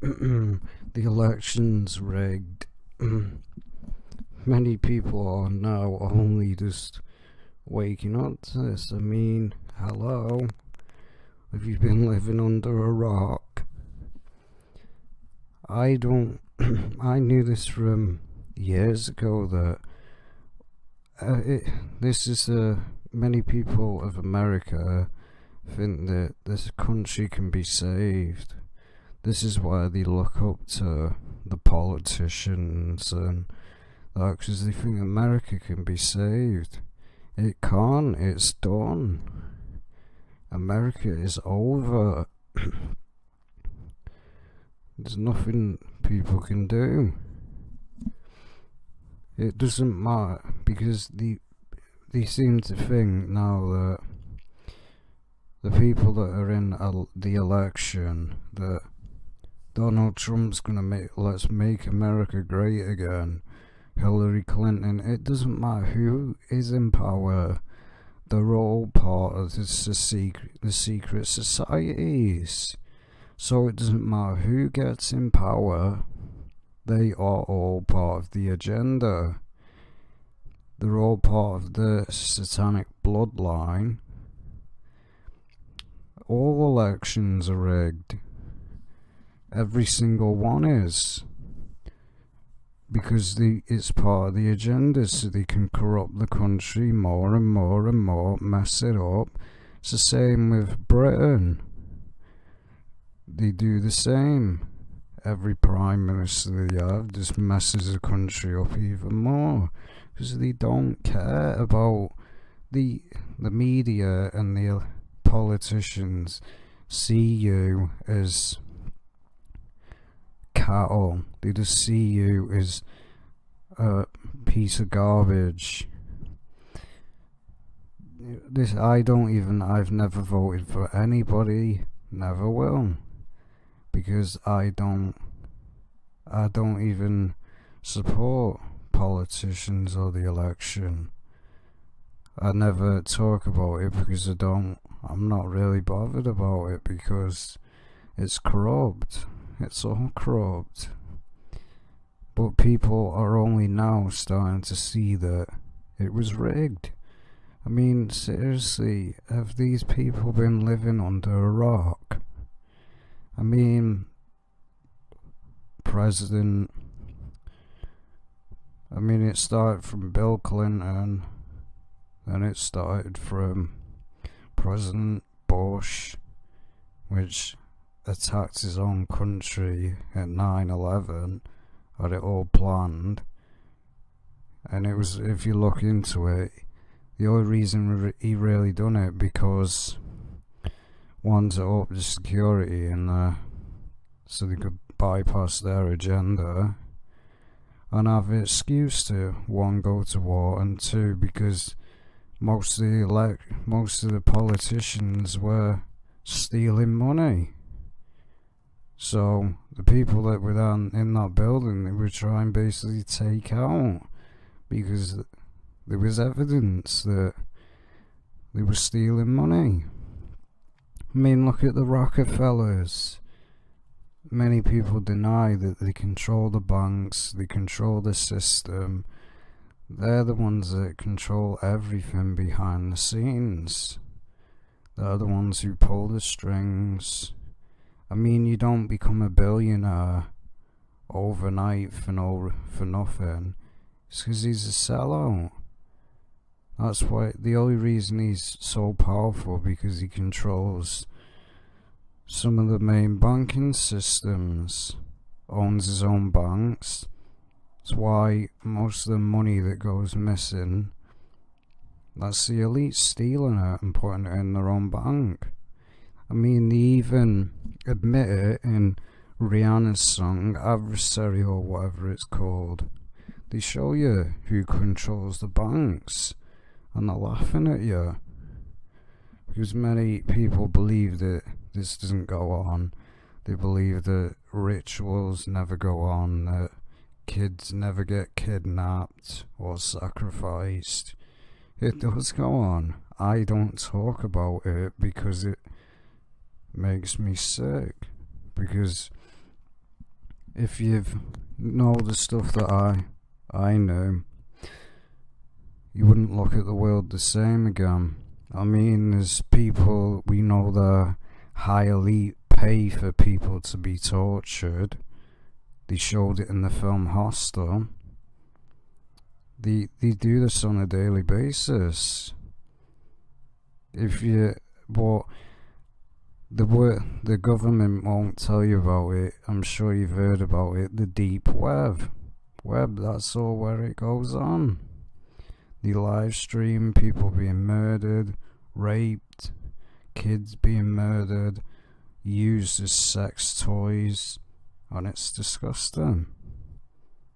The election's rigged. Many people are now only just waking up to this. I mean, hello? Have you been living under a rock? I don't. I knew this from years ago that this is many people of America think that this country can be saved. This is why they look up to the politicians and that, because they think America can be saved. It can't. It's done. America is over. There's nothing people can do. It doesn't matter because they seem to think now that the people that are in the election, that Donald Trump's gonna let's make America great again, Hillary Clinton, it doesn't matter who is in power. They're all part of the secret societies. So it doesn't matter who gets in power, they are all part of the agenda. They're all part of the satanic bloodline. All elections are rigged. Every single one is. Because it's part of the agenda, so they can corrupt the country more and more and more, mess it up. It's the same with Britain. They do the same. Every prime minister they have just messes the country up even more. Because they don't care about the media, and the politicians see you as cattle. They just see you as a piece of garbage. I've never voted for anybody, never will, because I don't even support politicians or the election. I never talk about it because I'm not really bothered about it, because it's corrupt. It's all corrupt. But people are only now starting to see that it was rigged. I mean, seriously, have these people been living under a rock? I mean, it started from Bill Clinton, then it started from President Bush, which attacked his own country at 9/11, had it all planned. And it was, if you look into it, the only reason he really done it because one, to up the security and so they could bypass their agenda and have an excuse to, one, go to war, and two, because most of the politicians were stealing money. So the people that were in that building, they were trying basically to take out, because there was evidence that they were stealing money. I mean, look at the Rockefellers. Many people deny that they control the banks, they control the system. They're the ones that control everything behind the scenes. They're the ones who pull the strings. I mean, you don't become a billionaire overnight for nothing. It's because he's a sellout. That's why, the only reason he's so powerful, because he controls some of the main banking systems, owns his own banks. That's why most of the money that goes missing, that's the elite stealing it and putting it in their own bank. I mean, they even admit it in Rihanna's song, Adversary, or whatever it's called. They show you who controls the banks, and they're laughing at you. Because many people believe that this doesn't go on. They believe that rituals never go on, that kids never get kidnapped or sacrificed. It does go on. I don't talk about it because it makes me sick. Because if you've know the stuff that I know, you wouldn't look at the world the same again. I mean, there's people we know that high elite pay for people to be tortured. They showed it in the film Hostel. They do this on a daily basis. But the government won't tell you about it. I'm sure you've heard about it. The deep web, that's all where it goes on. The live stream people being murdered, raped, kids being murdered, used as sex toys, and it's disgusting.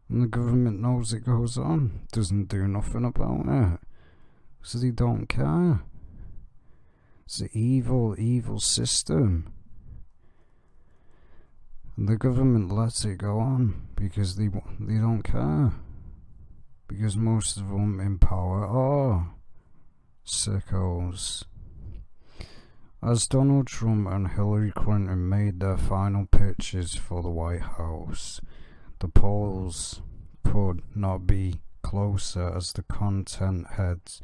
And the government knows it goes on, doesn't do nothing about it, so they don't care. It's an evil system. And the government lets it go on because they don't care. Because most of them in power are sickos. As Donald Trump and Hillary Clinton made their final pitches for the White House, the polls could not be closer as the content heads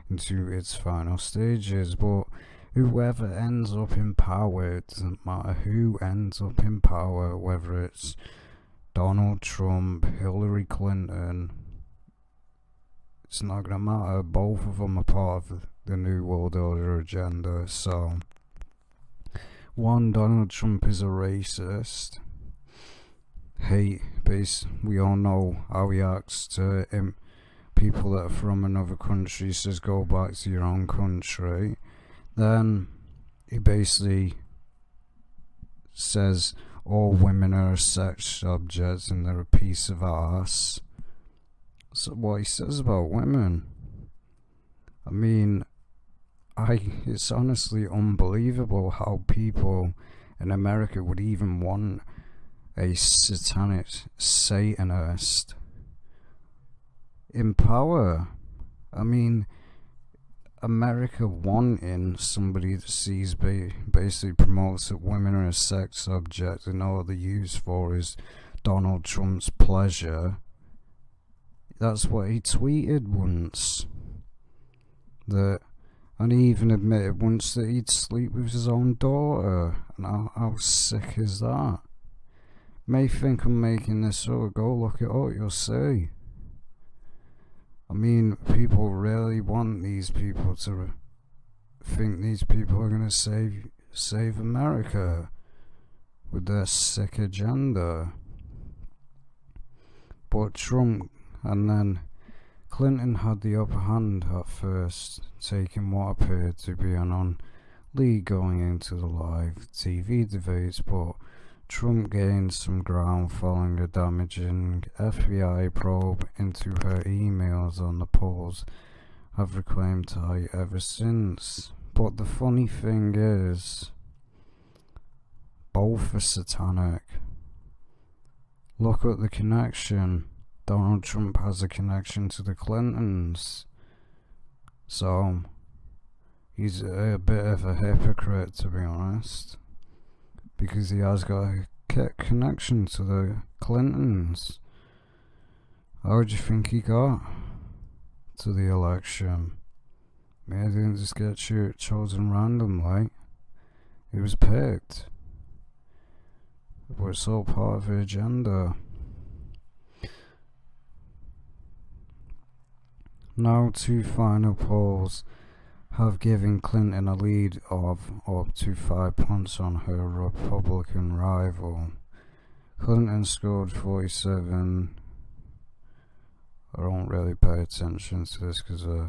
into its final stages. But whoever ends up in power, it doesn't matter who ends up in power, whether it's Donald Trump, Hillary Clinton, it's not going to matter. Both of them are part of the New World Order agenda. So, one, Donald Trump is a racist. We all know how he acts to people that are from another country. He says, go back to your own country. Then he basically says all women are sex objects and they're a piece of ass. So what he says about women, I mean, it's honestly unbelievable how people in America would even want a satanic Satanist in power. I mean, America wanting somebody that sees basically promotes that women are a sex object and all they're used for is Donald Trump's pleasure. That's what he tweeted once. And he even admitted once that he'd sleep with his own daughter. And how sick is that? May think I'm making this up. Go look it up, you'll see. I mean, people really want these people to think these people are going to save America with their sick agenda. But Trump and then Clinton had the upper hand at first, taking what appeared to be an lead going into the live TV debates, but Trump gained some ground following a damaging FBI probe into her emails, and the polls have reclaimed high ever since. But the funny thing is, both are satanic. Look at the connection. Donald Trump has a connection to the Clintons. So, he's a bit of a hypocrite, to be honest. Because he has got a connection to the Clintons. How do you think he got to the election? He didn't just get chosen randomly. He was picked. But it's all part of the agenda. Now 2 final polls have given Clinton a lead of up to 5 points on her Republican rival. Clinton scored 47. I don't really pay attention to this because I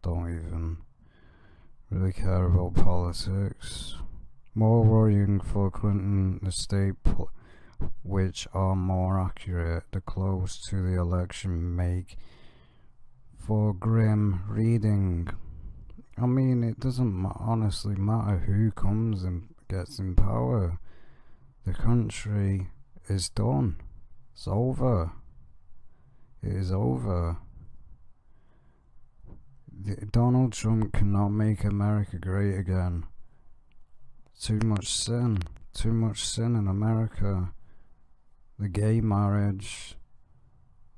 don't even really care about politics. More worrying for Clinton, the state which are more accurate, the close to the election make for grim reading. I mean, it doesn't honestly matter who comes and gets in power. The country is done. It's over. It is over. Donald Trump cannot make America great again. Too much sin in America. the gay marriage,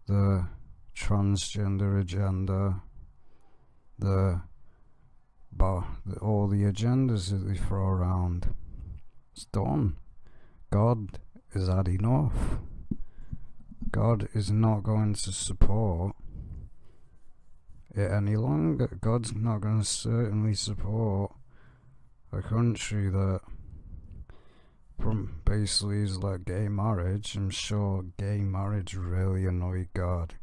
the transgender agenda, all the agendas that they throw around. It's done. God has had enough. God is not going to support it any longer. God's not going to certainly support a country that basically is like gay marriage. I'm sure gay marriage really annoyed God.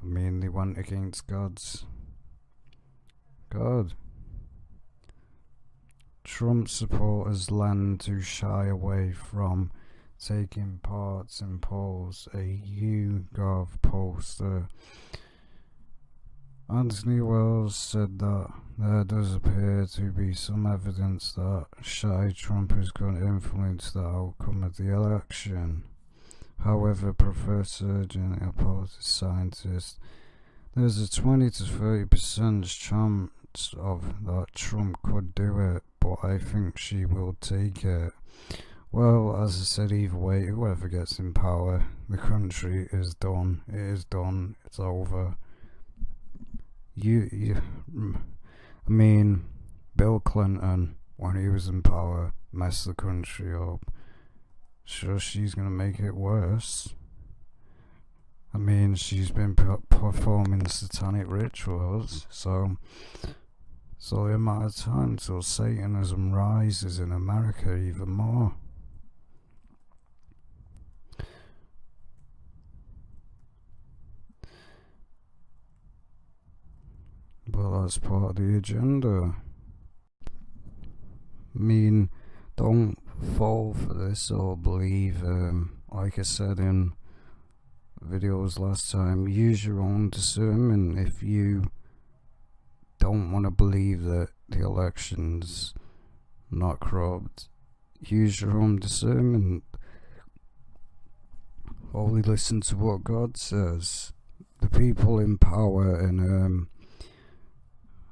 I mean, they went against God. Trump supporters learn to shy away from taking part in polls. A YouGov pollster Anthony Wells said that there does appear to be some evidence that shy Trump is going to influence the outcome of the election. However, Professor Jenny, a political scientist, there's a 20 to 30% chance of that Trump could do it, but I think she will take it. Well, as I said, either way, whoever gets in power, the country is done. It is done. It's over. I mean, Bill Clinton, when he was in power, messed the country up. Sure, she's gonna make it worse. I mean, she's been performing satanic rituals, so it's only a matter of time till Satanism rises in America even more. But that's part of the agenda. I mean, don't fall for this or believe, like I said in videos last time, use your own discernment. If you don't want to believe that the election's not corrupt, use your own discernment. Only listen to what God says. The people in power and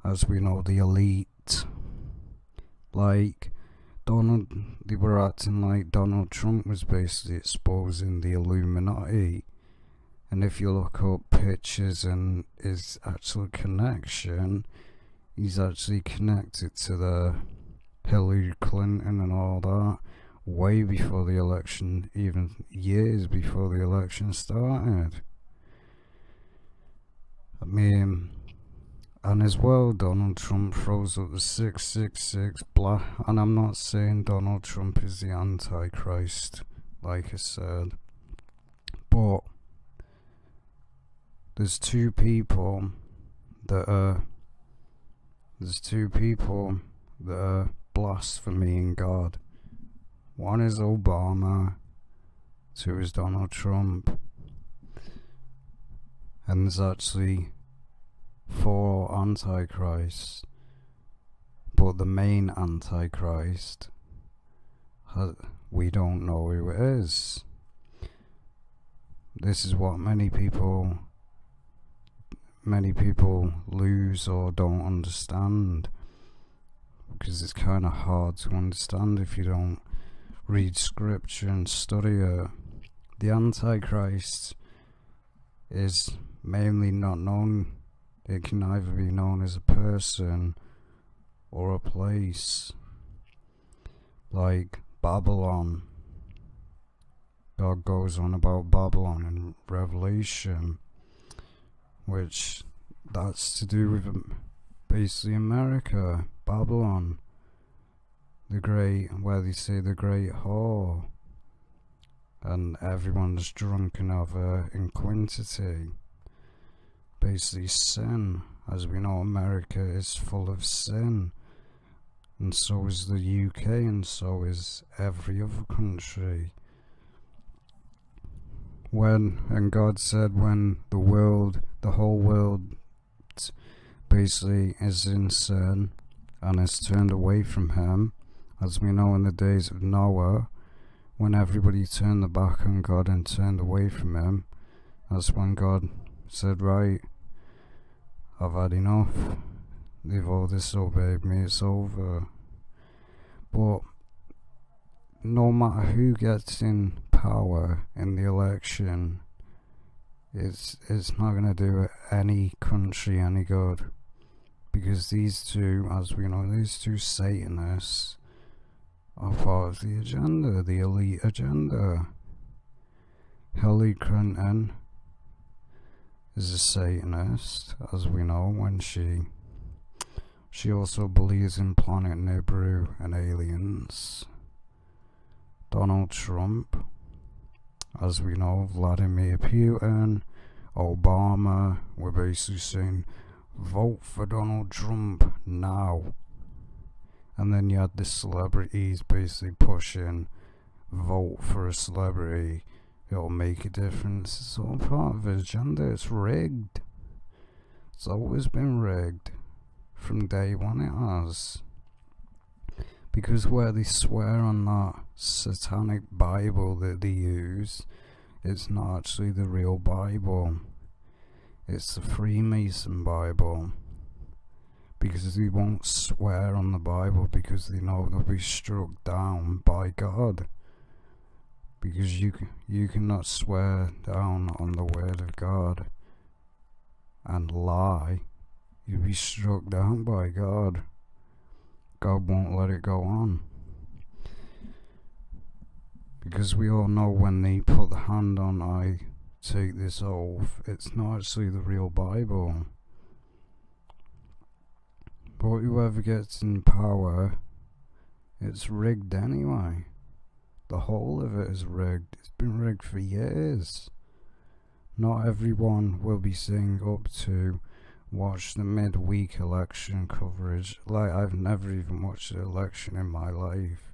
as we know, the elite, like they were acting like Donald Trump was basically exposing the Illuminati. And if you look up pictures and his actual connection, he's actually connected to the Hillary Clinton and all that way before the election, even years before the election started. I mean, and as well, Donald Trump throws up the 666 blah, and I'm not saying Donald Trump is the Antichrist, like I said, but there's two people that are blaspheming God. One is Obama, two is Donald Trump, and there's actually 4 Antichrists, but the main Antichrist, we don't know who it is. This is what many people lose or don't understand, because it's kind of hard to understand if you don't read scripture and study it. The Antichrist is mainly not known. It can either be known as a person or a place, like Babylon. God goes on about Babylon in Revelation, which that's to do with basically America, Babylon, where they say the great whore, and everyone's drunken of her in quantity. Basically sin. As we know, America is full of sin, and so is the UK, and so is every other country. And God said when the whole world basically is in sin and has turned away from Him, as we know in the days of Noah, when everybody turned their back on God and turned away from Him, that's when God said, right, I've had enough. They've all disobeyed me, it's over. But no matter who gets in power in the election, it's not going to do any country any good. Because these two, as we know, these two Satanists are part of the agenda, the elite agenda. Hillary Clinton is a Satanist, as we know, when she also believes in Planet Nibiru and aliens. Donald Trump, as we know, Vladimir Putin, Obama, we're basically saying, vote for Donald Trump now. And then you had the celebrities basically pushing, vote for a celebrity, it'll make a difference. It's all part of the agenda. It's rigged. It's always been rigged. From day one it has. Because where they swear on that satanic Bible that they use, it's not actually the real Bible. It's the Freemason Bible. Because they won't swear on the Bible because they know they'll be struck down by God. Because you cannot swear down on the word of God and lie. You'll be struck down by God. God won't let it go on. Because we all know when they put the hand on, I take this oath, it's not actually the real Bible. But whoever gets in power, it's rigged anyway. The whole of it is rigged. It's been rigged for years. Not everyone will be saying up to watch the midweek election coverage. Like, I've never even watched an election in my life.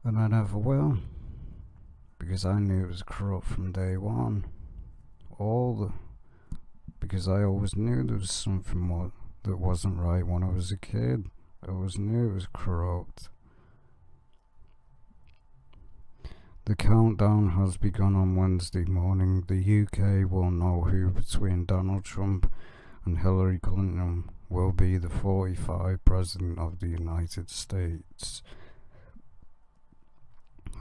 And I never will. Because I knew it was corrupt from day one. Because I always knew there was something that wasn't right when I was a kid. I always knew it was corrupt. The countdown has begun on Wednesday morning. The UK will know who between Donald Trump and Hillary Clinton will be the 45th President of the United States.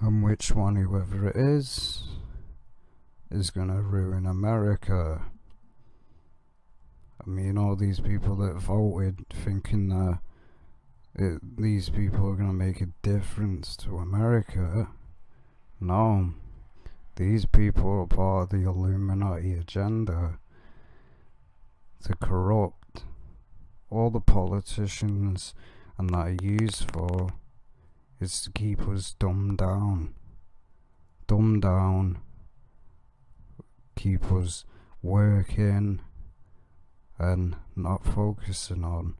And which one, whoever it is going to ruin America. I mean, all these people that voted thinking that these people are going to make a difference to America. No, these people are part of the Illuminati agenda to corrupt all the politicians, and that are used for is to keep us dumbed down, keep us working and not focusing on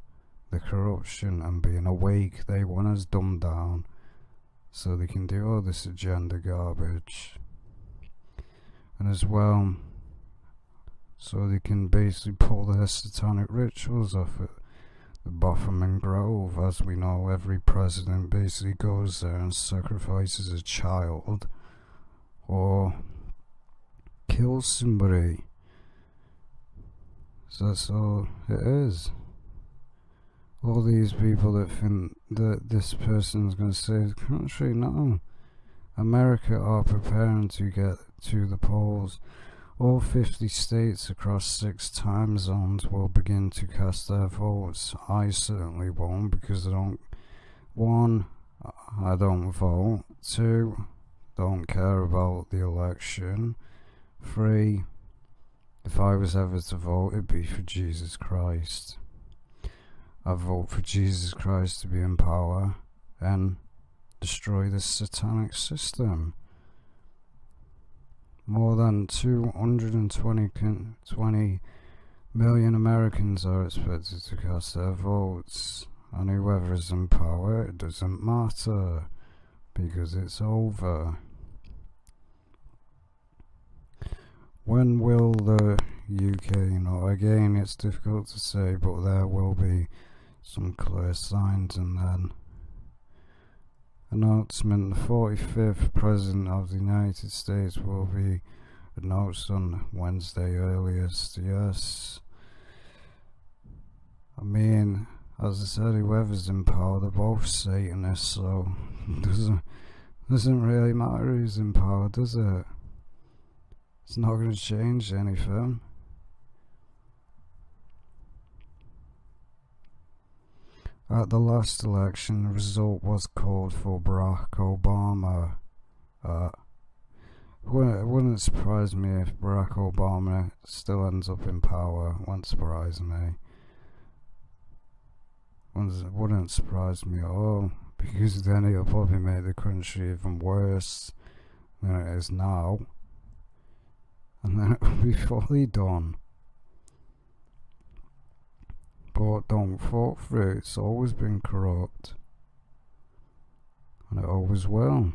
the corruption and being awake. They want us dumbed down so they can do all this agenda garbage. And as well, so they can basically pull their satanic rituals off at the Baphomet Grove. As we know, every president basically goes there and sacrifices a child or kills somebody. So that's all it is. All these people that think that this person is going to save the country, no. America are preparing to get to the polls. All 50 states across 6 time zones will begin to cast their votes. I certainly won't, because I don't vote. 2, don't care about the election. 3, if I was ever to vote, it'd be for Jesus Christ. I vote for Jesus Christ to be in power and destroy this satanic system. More than 220 million Americans are expected to cast their votes, and whoever is in power, it doesn't matter, because it's over. When will the UK, again, it's difficult to say, but there will be some clear signs. And then announcement: the 45th President of the United States will be announced on Wednesday earliest. Yes, I mean, as I said, whoever's in power, they're both Satanists, so Doesn't really matter who's in power, does it? It's not going to change anything. At the last election, the result was called for Barack Obama. It wouldn't surprise me if Barack Obama still ends up in power. Wouldn't surprise me. Wouldn't surprise me at all, because then it'll probably make the country even worse than it is now, and then it'll be fully done. But don't fall for it. It's always been corrupt, and it always will.